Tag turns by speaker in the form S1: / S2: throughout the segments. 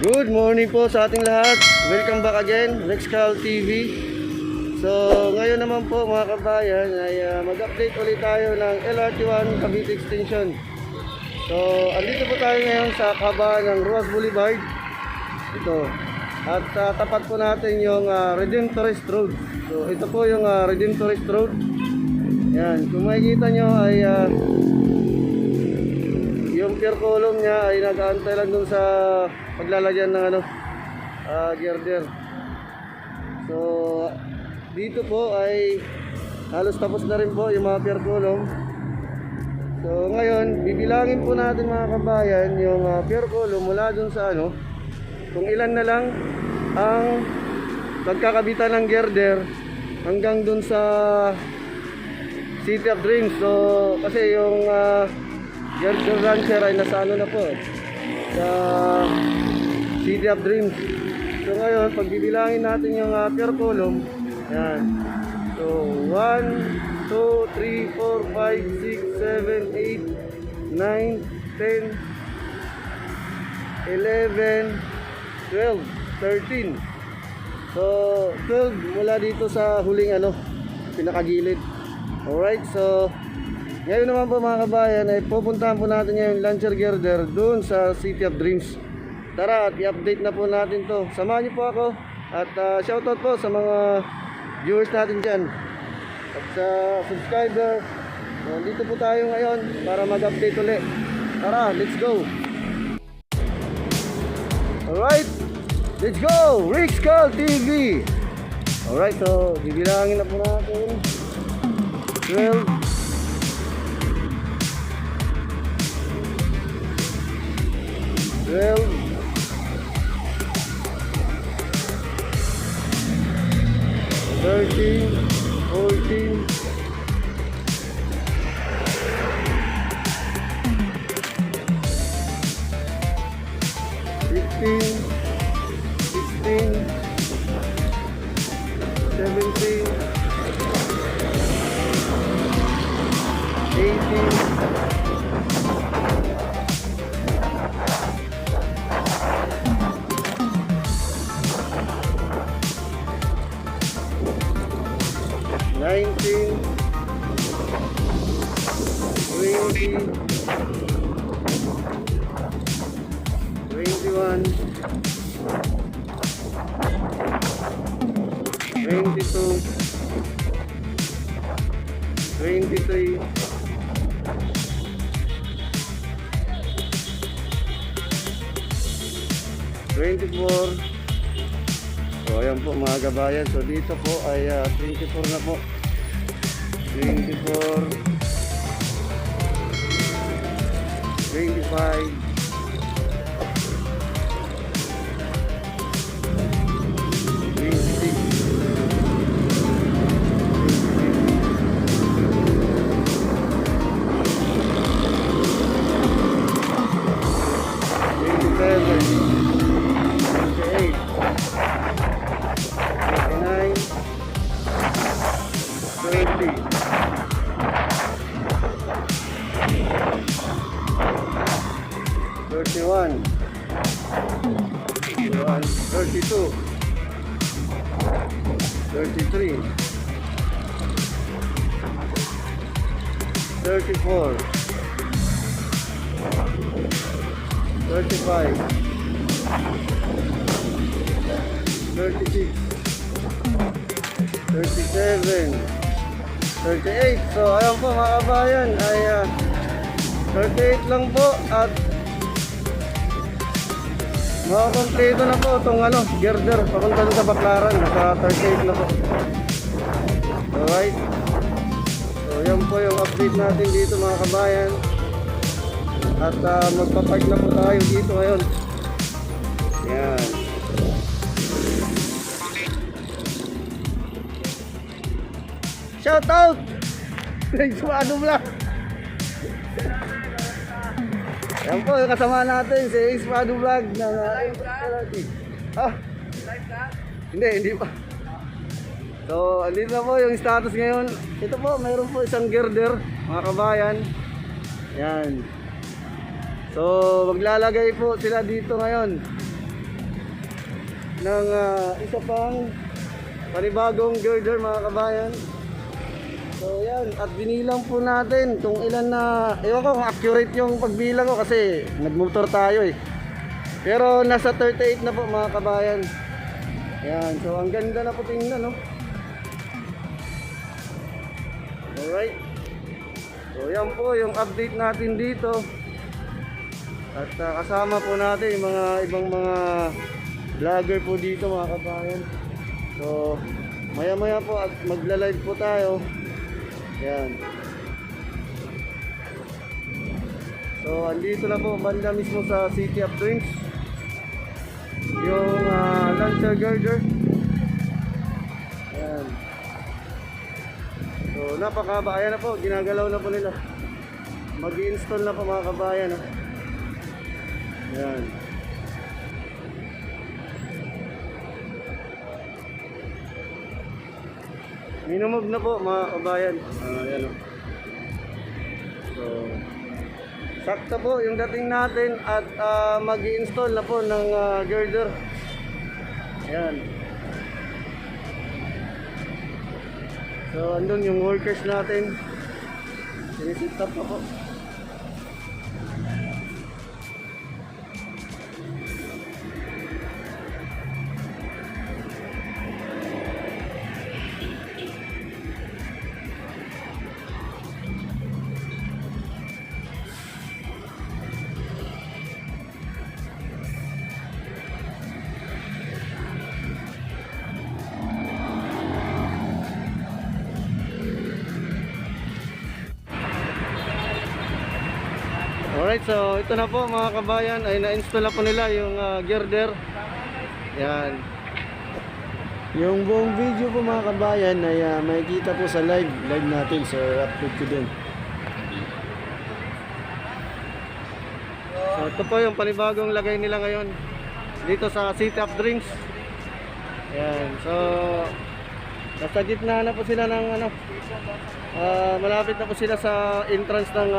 S1: Good morning po sa ating lahat. Welcome back again, RickzCalTV. So, ngayon naman po mga kabayan ay mag-update ulit tayo ng LRT1 Cavite Extension. So, andito po tayo ngayon sa kahabaan ng Ruas Boulevard. Ito. At tapat po natin yung Redemptorist Road. So, ito po yung Redemptorist Road. Yan, kung makikita nyo ay yung pier column niya ay nag-aantay lang dun sa paglalagyan ng girder. So dito po ay halos tapos na rin po yung mga pier column. So ngayon bibilangin po natin mga kabayan yung pier column mula dun sa kung ilan na lang ang pagkakabitan ng girder hanggang dun sa City of Dreams. So kasi yung girder rancher ay nasa na po sa City of Dreams. So ngayon pagbibilangin natin yung pier column, yan. So 1, 2, 3, 4, 5, 6, 7, 8, 9, 10, 11, 12, 13. So 12 mula dito sa huling pinakagilid. Alright, so ngayon naman po mga kabayan ay pupuntahan po natin yung launcher girder doon sa City of Dreams. Tara at i-update na po natin to. Samahan niyo po ako at shoutout po sa mga viewers natin dyan at sa subscriber. Dito po tayo ngayon para mag-update ulit. Tara, let's go! Alright, let's go! RickzCalTV! Alright, so bibilangin na po natin 12, 13, 14, 15, 16, 17, 18, 19, 20, 21, 22, 23, 24. So ayan po mga kabayan. So dito po ay 24 na po. 24, 25, 26, 31, 32, 33, 34, 35, 36, 37, 38. So ayan po mga kabayan ay 38 lang po at makakompleto na po itong girder papunta sa Baclaran. Naka 38 na po. Alright, so yan po yung update natin dito mga kabayan. At magpapark na po tayo dito ngayon. Yan. Shout out! Sumado vlog. Yan po yung kasama natin si Expedited vlog ng LRT.
S2: Live ka?
S1: Hindi pa. So, andito na po yung status ngayon. Ito po, mayroon po isang girder, mga kabayan. Yan. So maglalagay po sila dito ngayon. ng isa pang panibagong girder mga kabayan. So yan, at binilang po natin kung ilan na, ewan ko kung accurate yung pagbilang ko kasi nagmotor tayo eh. Pero nasa 38 na po mga kabayan. Yan, so ang ganda na po tingnan, no? Alright. So yan po yung update natin dito. At kasama po natin yung mga ibang mga vlogger po dito mga kabayan. So maya maya po at magla-live po tayo. Yan. So andito na po banda mismo sa City of Dreams yung launcher girder. Yan. So napakahaba. Ayan na po, ginagalaw na po nila. Mag-i-install na po mga kabayan. Yan. Minumog na po mga kabayan. Ayan o. So sakto po yung dating natin at mag-i-install na po ng girder. Ayan. So andun yung workers natin. Sinisit up pa po. Alright, so ito na po mga kabayan, ay na-install na po nila yung girder. Yan. Yung buong video po mga kabayan ay makikita po sa live natin, so upload ko din. So ito po yung panibagong lagay nila ngayon dito sa City of Dreams. Yan, so nasa gitna na po sila ng malapit na po sila sa entrance ng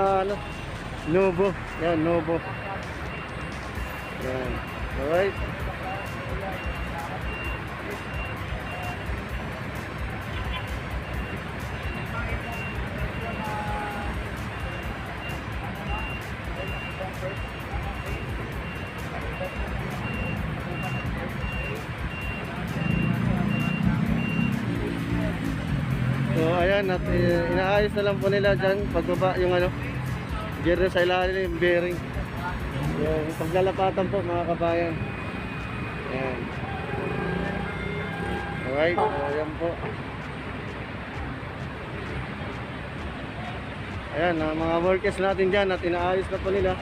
S1: Novo. Yan, Novo. Yan. Alright. So ayan, at inaayos na lang po nila dyan pagbaba yung girder sa ilalim, yung bearing. Yung paglalapatan po mga kabayan. Ayan. Alright, so ayan po. Ayan, mga workers natin dyan at inaayos na po nila.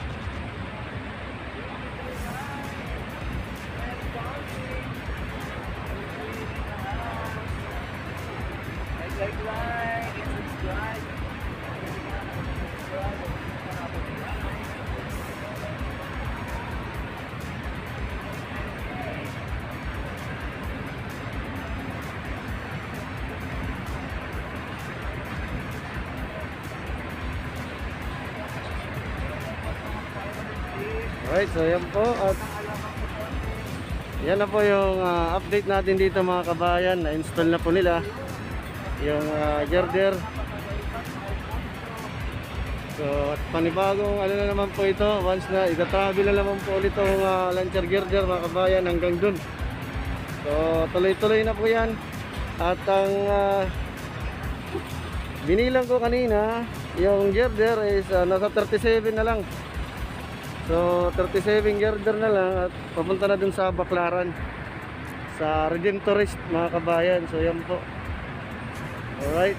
S1: Alright, so yan po at yan na po yung update natin dito mga kabayan. Na-install na po nila yung girder. So at panibagong na naman po ito, once na ita-travel na naman po ulit itong launcher girder mga kabayan hanggang dun. So tuloy-tuloy na po yan. At ang binilang ko kanina, yung girder is nasa 37 na lang. So 37 girder na lang at papunta na dun sa Baclaran, sa Redemptorist mga kabayan. So yan po. Alright.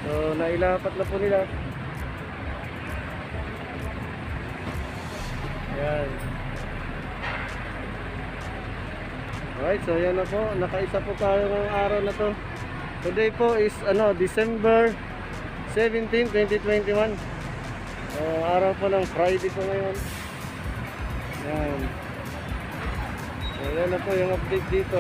S1: So nailapat na po nila. Yan. Alright, so yan na po. Nakaisa po tayo ng araw na to. Today po is December 17, 2021. Araw po ng Friday po ngayon. Yan. So yan na po yung update dito.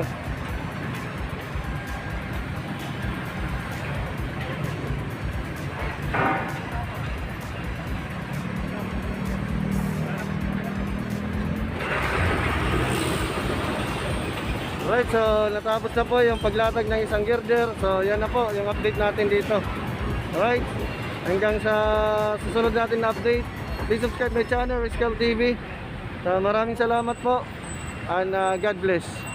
S1: Alright, so natapos na po yung paglatag ng isang girder. So yan na po yung update natin dito. Alright, hanggang sa susunod natin na update, please subscribe my channel, RickzCalTV. So maraming salamat po and God bless.